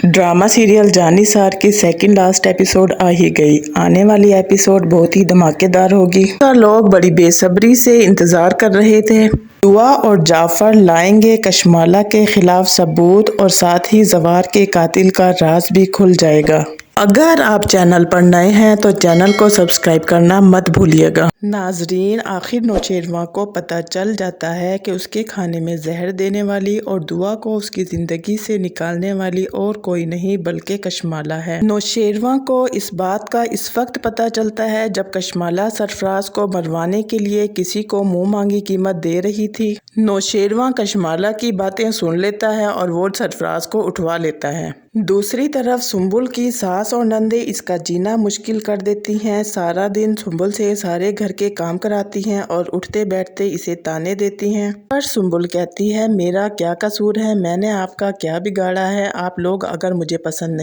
Drama serial Jannisar की second last episode आ ही गई। आने वाली एपिसोड बहुत ही धमाकेदार होगी। लोग बड़ी बेसब्री से इंतजार कर रहे थे। दुआ और जाफर लाएंगे कशमाला के खिलाफ सबूत और साथ ही जवार के कातिल का राज भी खुल जाएगा। अगर आप चैनल पर नए हैं तो चैनल को सब्सक्राइब करना मत भूलिएगा। नाजरीन, आखिर नौशेरवां को पता चल जाता है कि उसके खाने में जहर देने वाली और दुआ को उसकी ज़िंदगी से निकालने वाली और कोई नहीं बल्कि कशमाला है। नौशेरवां को इस बात का इस वक्त पता चलता है जब कशमाला सरफराज को मरवाने के लिए किसी को मुंह मांगी कीमत दे रही थी। नौशेरवां कशमाला की बातें सुन लेता है और वो सरफराज को उठवा लेता है। दूसरी तरफ सुंबुल की सास और नंदे इसका जीना मुश्किल कर देती हैं। सारा दिन सुंबुल से सारे घर के काम कराती हैं और उठते बैठते इसे ताने देती हैं। पर सुंबुल कहती है, मेरा क्या कसूर है, मैंने आपका क्या बिगाड़ा है। आप लोग अगर मुझे पसंद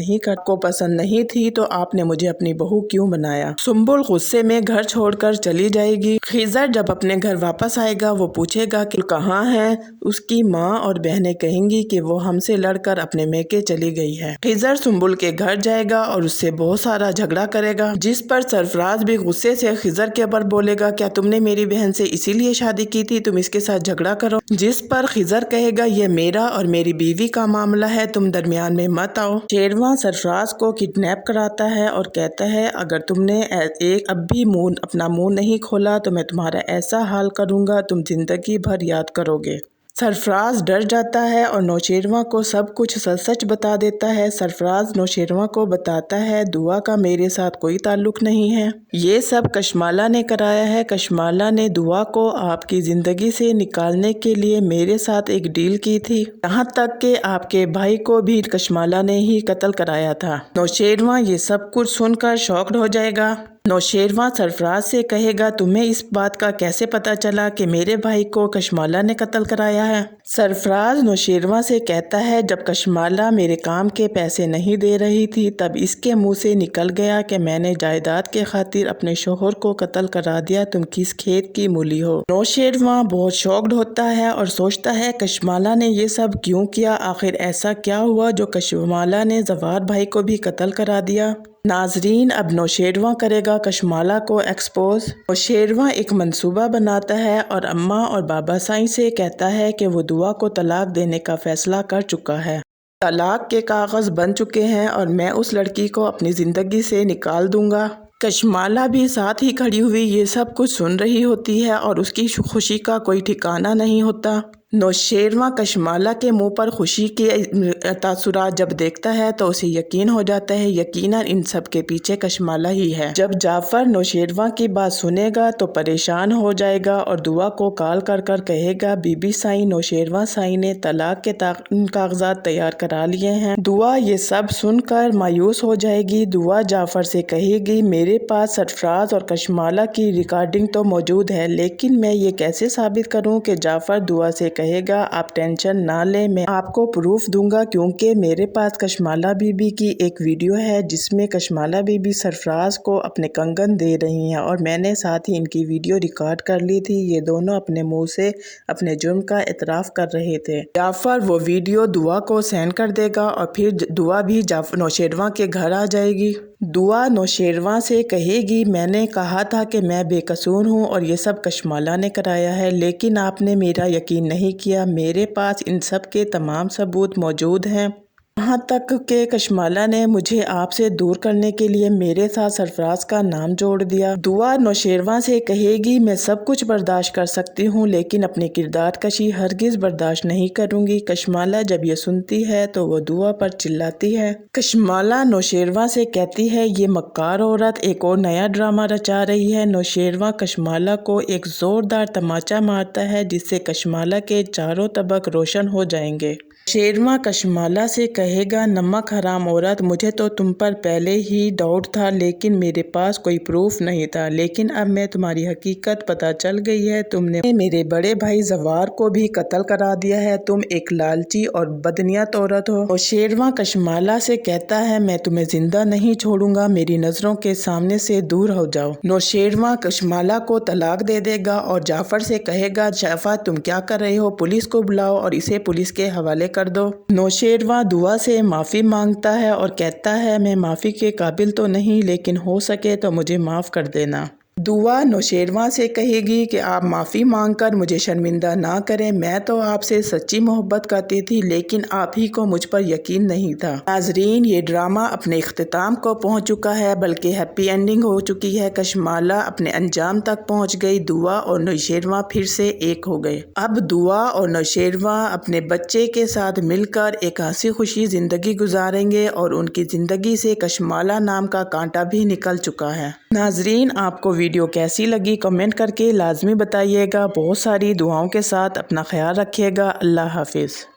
नहीं थी तो आपने मुझे अपनी बहू क्यों बनाया। सुंबुल गुस्से में घर छोड़कर चली जाएगी। खिजर जब अपने घर वापस आएगा वो पूछेगा कि कहाँ है। उसकी माँ और बहनें कहेंगी कि वो हमसे लड़कर अपने मेके चली गई है। खिजर सुंबुल के घर जाएगा और उससे बहुत सारा झगड़ा करेगा, जिस पर सरफराज भी गुस्से से खिजर के ऊपर बोलेगा, क्या तुमने मेरी बहन से इसीलिए शादी की थी, तुम इसके साथ झगड़ा करो। जिस पर खिजर कहेगा, ये मेरा और मेरी बीवी का मामला है, तुम दरमियान में मत आओ। शेरवां सरफराज को किडनैप कराता है और कहता है, अगर तुमने अब भी अपना मुंह नहीं खोला तो मैं तुम्हारा ऐसा हाल करूंगा तुम जिंदगी भर याद करोगे। सरफराज डर जाता है और नौशेरवां को सब कुछ सच सच बता देता है। सरफराज नौशेरवां को बताता है, दुआ का मेरे साथ कोई ताल्लुक नहीं है, ये सब कशमाला ने कराया है। कशमाला ने दुआ को आपकी ज़िंदगी से निकालने के लिए मेरे साथ एक डील की थी, यहाँ तक कि आपके भाई को भी कशमाला ने ही कत्ल कराया था। नौशेरवां ये सब कुछ सुनकर शॉक्ड हो जाएगा। नौशेरवां सरफराज से कहेगा, तुम्हें इस बात का कैसे पता चला कि मेरे भाई को कशमाला ने कत्ल कराया है। सरफराज नौशेरवां से कहता है, जब कशमाला मेरे काम के पैसे नहीं दे रही थी तब इसके मुंह से निकल गया कि मैंने जायदाद के खातिर अपने शोहर को कत्ल करा दिया, तुम किस खेत की मूली हो। नौशेरवां बहुत शॉक्ड होता है और सोचता है, कशमाला ने ये सब क्यों किया, आखिर ऐसा क्या हुआ जो कशमाला ने जवार भाई को भी कत्ल करा दिया। नाजरीन, अब नौशेरवां करेगा कशमाला को एक्सपोज। नौशेरवां एक मंसूबा बनाता है और अम्मा और बाबा साईं से कहता है कि वो दुआ को तलाक देने का फैसला कर चुका है। तलाक के कागज बन चुके हैं और मैं उस लड़की को अपनी ज़िंदगी से निकाल दूंगा। कशमाला भी साथ ही खड़ी हुई ये सब कुछ सुन रही होती है और उसकी खुशी का कोई ठिकाना नहीं होता। नौशेरवां कशमाला के मुंह पर खुशी के तासुरात जब देखता है तो उसे यकीन हो जाता है, यकीनन इन सब के पीछे कशमाला ही है। जब जाफर नौशेरवां की बात सुनेगा तो परेशान हो जाएगा और दुआ को कॉल कर कर कहेगा, बीबी साईं, नौशेरवां साईं ने तलाक के कागजात तैयार करा लिए हैं। दुआ ये सब सुनकर मायूस हो जाएगी। दुआ जाफर से कहेगी, मेरे पास सरफराज और कशमाला की रिकॉर्डिंग तो मौजूद है, लेकिन मैं ये कैसे साबित करूँ कि जाफर दुआ से कहेगा, आप टेंशन ना ले, मैं आपको प्रूफ दूंगा, क्योंकि मेरे पास कशमाला बीबी की एक वीडियो है जिसमें कशमाला बीबी सरफराज को अपने कंगन दे रही हैं और मैंने साथ ही इनकी वीडियो रिकॉर्ड कर ली थी। ये दोनों अपने मुंह से अपने जुर्म का इतराफ़ कर रहे थे। जाफर वो वीडियो दुआ को सेंड कर देगा और फिर दुआ भी नौशेरवां के घर आ जाएगी। दुआ नौशेरवां से कहेगी, मैंने कहा था कि मैं बेकसूर हूँ और ये सब कशमाला ने कराया है, लेकिन आपने मेरा यकीन नहीं किया। मेरे पास इन सब के तमाम सबूत मौजूद हैं, यहाँ तक कि कशमाला ने मुझे आपसे दूर करने के लिए मेरे साथ सरफराज का नाम जोड़ दिया। दुआ नौशेरवां से कहेगी, मैं सब कुछ बर्दाश्त कर सकती हूँ, लेकिन अपनी किरदार कशी हरगिज़ बर्दाश्त नहीं करूँगी। कशमाला जब ये सुनती है तो वो दुआ पर चिल्लाती है। कशमाला नौशेरवां से कहती है, ये मक्कार औरत एक और नया ड्रामा रचा रही है। नौशेरवां कशमाला को एक ज़ोरदार तमाचा मारता है जिससे कशमाला के चारों तबक रोशन हो जाएंगे। शेरवां कशमाला से कहेगा, नमक हराम औरत, मुझे तो तुम पर पहले ही डाउट था, लेकिन मेरे पास कोई प्रूफ नहीं था, लेकिन अब मैं तुम्हारी हकीकत पता चल गई है। तुमने मेरे बड़े भाई जवार को भी कत्ल करा दिया है, तुम एक लालची और बदनीयत औरत हो। और शेरवां कशमाला से कहता है, मैं तुम्हें जिंदा नहीं छोड़ूंगा, मेरी नजरों के सामने से दूर हो जाओ। नौशेरवां कशमाला को तलाक दे देगा और जाफर से कहेगा, जाफर तुम क्या कर रहे हो, पुलिस को बुलाओ और इसे पुलिस के हवाले کر دو۔ نوشیروان دعا سے معافی مانگتا ہے اور کہتا ہے میں معافی کے قابل تو نہیں لیکن ہو سکے تو مجھے معاف کر دینا۔ دعا نوشیروان سے کہے گی کہ آپ معافی مانگ کر مجھے شرمندہ نہ کریں، میں تو آپ سے سچی محبت کرتی تھی لیکن آپ ہی کو مجھ پر یقین نہیں تھا۔ ناظرین، یہ ڈرامہ اپنے اختتام کو پہنچ چکا ہے، بلکہ ہیپی اینڈنگ ہو چکی ہے۔ کشمالہ اپنے انجام تک پہنچ گئی، دعا اور نوشیروان پھر سے ایک ہو گئے۔ اب دعا اور نوشیروان اپنے بچے کے ساتھ مل کر ایک ہنسی خوشی زندگی گزاریں گے اور ان کی زندگی سے کشمالہ نام کا کانٹا بھی نکل چکا ہے۔ ناظرین، آپ کو ویڈیو کیسی لگی کمنٹ کر کے لازمی بتائیے گا۔ بہت ساری دعاؤں کے ساتھ اپنا خیال رکھیے گا۔ اللہ حافظ۔